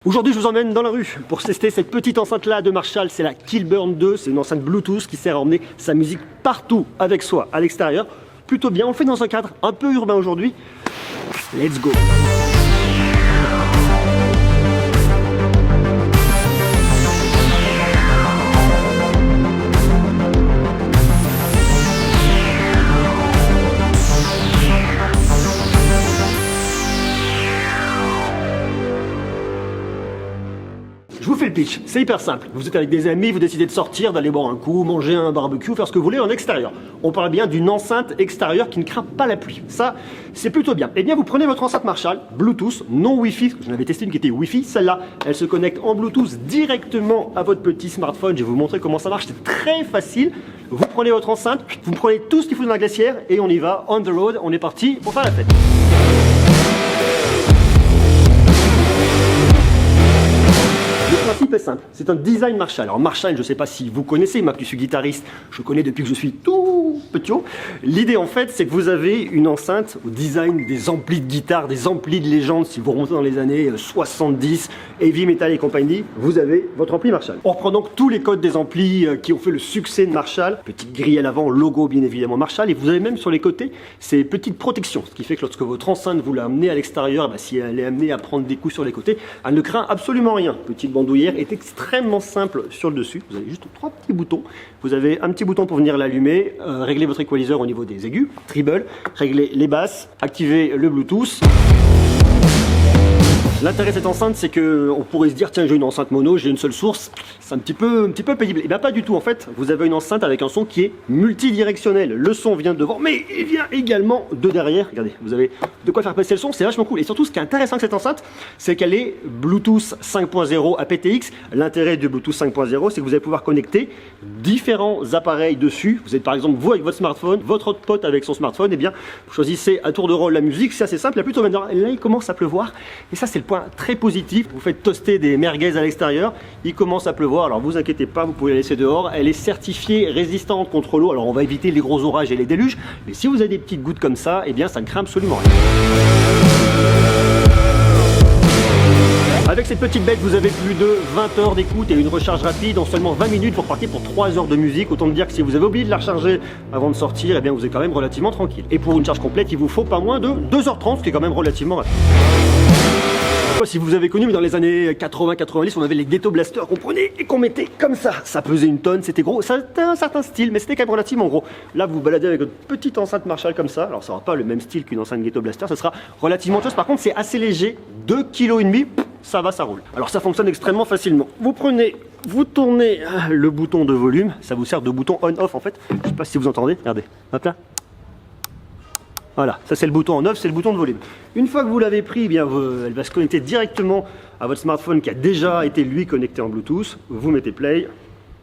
Aujourd'hui, je vous emmène dans la rue pour tester cette petite enceinte-là de Marshall. C'est la Killburn 2, c'est une enceinte Bluetooth qui sert à emmener sa musique partout avec soi, à l'extérieur. Plutôt bien, on le fait dans un cadre un peu urbain aujourd'hui. Let's go! Je vous fais le pitch, c'est hyper simple. Vous êtes avec des amis, vous décidez de sortir, d'aller boire un coup, manger un barbecue, faire ce que vous voulez en extérieur. On parle bien d'une enceinte extérieure qui ne craint pas la pluie. Ça, c'est plutôt bien. Eh bien, vous prenez votre enceinte Marshall, Bluetooth, non Wi-Fi, j'en avais testé une qui était Wi-Fi. Celle-là, elle se connecte en Bluetooth directement à votre petit smartphone. Je vais vous montrer comment ça marche, c'est très facile. Vous prenez votre enceinte, vous prenez tout ce qu'il faut dans la glacière et on y va, on the road, on est parti pour faire la fête. Le principe est simple, c'est un design Marshall. Alors Marshall, je ne sais pas si vous connaissez, moi qui suis guitariste, je connais depuis que je suis tout petit. L'idée en fait, c'est que vous avez une enceinte au design des amplis de guitare, des amplis de légende. Si vous remontez dans les années 70, heavy metal et compagnie, vous avez votre ampli Marshall. On reprend donc tous les codes des amplis qui ont fait le succès de Marshall. Petite grille à l'avant, logo bien évidemment Marshall. Et vous avez même sur les côtés ces petites protections. Ce qui fait que lorsque votre enceinte vous l'a amenée à l'extérieur, si elle est amenée à prendre des coups sur les côtés, elle ne craint absolument rien. Petite bandoulière est extrêmement simple sur le dessus. Vous avez juste 3 petits boutons. Vous avez un petit bouton pour venir l'allumer, régler votre équaliseur au niveau des aigus, treble, régler les basses, activer le Bluetooth. L'intérêt de cette enceinte, c'est qu'on pourrait se dire, tiens, j'ai une enceinte mono, j'ai une seule source, c'est un petit peu pénible. Et bien pas du tout, en fait, vous avez une enceinte avec un son qui est multidirectionnel. Le son vient de devant, mais il vient également de derrière. Regardez, vous avez de quoi faire passer le son, c'est vachement cool. Et surtout, ce qui est intéressant avec cette enceinte, c'est qu'elle est Bluetooth 5.0 aptX. L'intérêt du Bluetooth 5.0, c'est que vous allez pouvoir connecter différents appareils dessus. Vous êtes par exemple, vous avec votre smartphone, votre autre pote avec son smartphone, et bien, vous choisissez à tour de rôle la musique, c'est assez simple, il y a plutôt maintenant. Là, il commence à pleuvoir, et ça, c'est le point très positif. Vous faites toaster des merguez à l'extérieur, il commence à pleuvoir, alors vous inquiétez pas, vous pouvez la laisser dehors. Elle est certifiée résistante contre l'eau, alors on va éviter les gros orages et les déluges, mais si vous avez des petites gouttes comme ça, eh bien ça ne craint absolument rien. Avec cette petite bête, vous avez plus de 20 heures d'écoute et une recharge rapide. En seulement 20 minutes, vous repartez pour 3 heures de musique. Autant dire que si vous avez oublié de la recharger avant de sortir, eh bien vous êtes quand même relativement tranquille. Et pour une charge complète, il vous faut pas moins de 2h30, ce qui est quand même relativement rapide. Si vous avez connu, mais dans les années 80-90, on avait les ghetto blasters qu'on prenait et qu'on mettait comme ça. Ça pesait une tonne, c'était gros, ça avait un certain style, mais c'était quand même relativement gros. Là, vous baladez avec votre petite enceinte Marshall comme ça. Alors, ça n'aura pas le même style qu'une enceinte ghetto blaster, ça sera relativement chose. Par contre, c'est assez léger, 2,5 kg, ça va, ça roule. Alors, ça fonctionne extrêmement facilement. Vous prenez, vous tournez le bouton de volume, ça vous sert de bouton on-off en fait. Je sais pas si vous entendez, regardez, hop là. Voilà, ça c'est le bouton en off, c'est le bouton de volume. Une fois que vous l'avez pris, eh bien, elle va se connecter directement à votre smartphone qui a déjà été lui connecté en Bluetooth. Vous mettez play.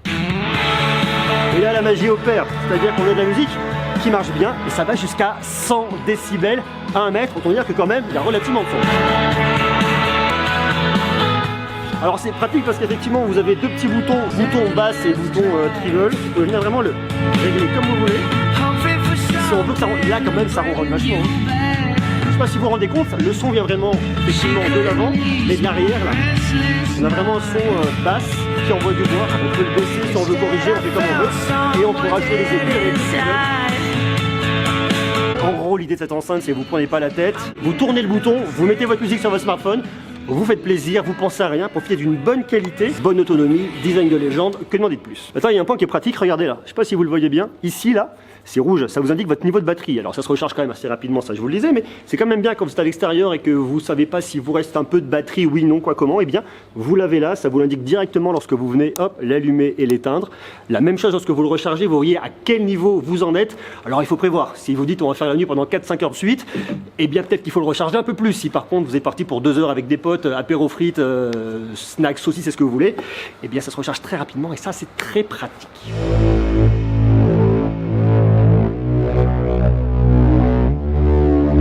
Et là la magie opère, c'est-à-dire qu'on a de la musique qui marche bien et ça va jusqu'à 100 décibels à 1 mètre. Autant dire que quand même, il y a relativement de son. Alors c'est pratique parce qu'effectivement vous avez deux petits boutons, bouton basse et bouton treble. Vous pouvez venir vraiment le régler comme vous voulez. Si on veut que ça rentre, là quand même ça ronronne vachement. Je sais pas si vous vous rendez compte, le son vient vraiment effectivement de l'avant, mais de l'arrière là. On a vraiment un son basse qui envoie du bois. On peut le baisser si on veut corriger, on fait comme on veut. Et on peut rajouter les aigus avec. En gros l'idée de cette enceinte c'est que vous prenez pas la tête, vous tournez le bouton, vous mettez votre musique sur votre smartphone. Vous faites plaisir, vous pensez à rien, profitez d'une bonne qualité, bonne autonomie, design de légende, que demander de plus. Maintenant il y a un point qui est pratique, regardez là, je sais pas si vous le voyez bien, ici là, c'est rouge, ça vous indique votre niveau de batterie. Alors ça se recharge quand même assez rapidement, ça je vous le disais, mais c'est quand même bien quand vous êtes à l'extérieur et que vous savez pas si vous reste un peu de batterie, oui, non, quoi, comment, et bien vous l'avez là, ça vous l'indique directement lorsque vous venez, hop, l'allumer et l'éteindre. La même chose lorsque vous le rechargez, vous voyez à quel niveau vous en êtes. Alors il faut prévoir, si vous dites on va faire la nuit pendant 4-5 heures de suite, et bien peut-être qu'il faut le recharger un peu plus. Si par contre vous êtes parti pour 2 heures avec des potes, apéro frites, snacks, saucisses, c'est ce que vous voulez, et bien ça se recharge très rapidement et ça c'est très pratique.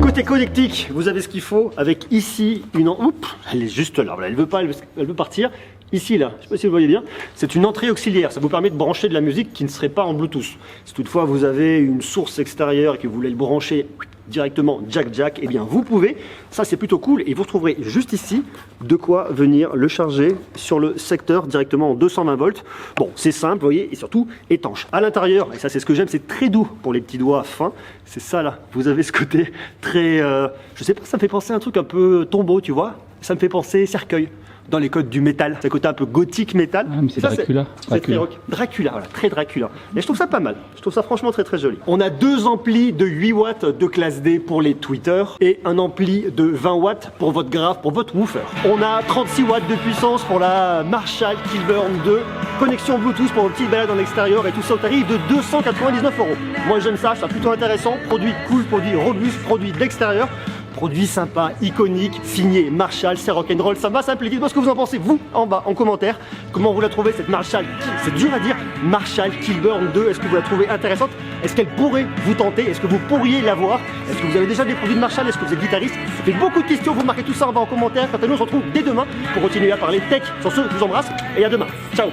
Côté connectique, vous avez ce qu'il faut avec ici une... Oups, elle est juste là, voilà, elle veut partir. Ici, là, je ne sais pas si vous le voyez bien, c'est une entrée auxiliaire. Ça vous permet de brancher de la musique qui ne serait pas en Bluetooth. Si toutefois vous avez une source extérieure et que vous voulez le brancher directement jack, et bien vous pouvez. Ça c'est plutôt cool et vous retrouverez juste ici de quoi venir le charger sur le secteur directement en 220 volts. Bon, c'est simple, vous voyez, et surtout étanche. À l'intérieur, et ça c'est ce que j'aime, c'est très doux pour les petits doigts fins. C'est ça là, vous avez ce côté très, je sais pas, ça me fait penser à un truc un peu tombeau, tu vois. Ça me fait penser cercueil. Dans les codes du métal, c'est un côté un peu gothique métal. Ah, mais c'est Dracula. C'est très rock. Dracula, voilà, très Dracula. Et je trouve ça pas mal. Je trouve ça franchement très joli. On a 2 amplis de 8 watts de classe D pour les tweeters et un ampli de 20 watts pour votre grave, pour votre woofer. On a 36 watts de puissance pour la Marshall Kilburn 2. Connexion Bluetooth pour vos petites balades en extérieur et tout ça au tarif de 299 €. Moi j'aime ça, c'est plutôt intéressant. Produit cool, produit robuste, produit d'extérieur. Produit sympa, iconique, signé Marshall, c'est rock'n'roll, ça va s'appeler. Dites-moi ce que vous en pensez, vous, en bas, en commentaire. Comment vous la trouvez, cette Marshall? C'est dur à dire. Marshall Kilburn 2, est-ce que vous la trouvez intéressante? Est-ce qu'elle pourrait vous tenter? Est-ce que vous pourriez l'avoir? Est-ce que vous avez déjà des produits de Marshall? Est-ce que vous êtes guitariste? Ça fait beaucoup de questions, vous marquez tout ça en bas en commentaire. Quant à nous, on se retrouve dès demain pour continuer à parler tech. Sur ce, je vous embrasse et à demain. Ciao!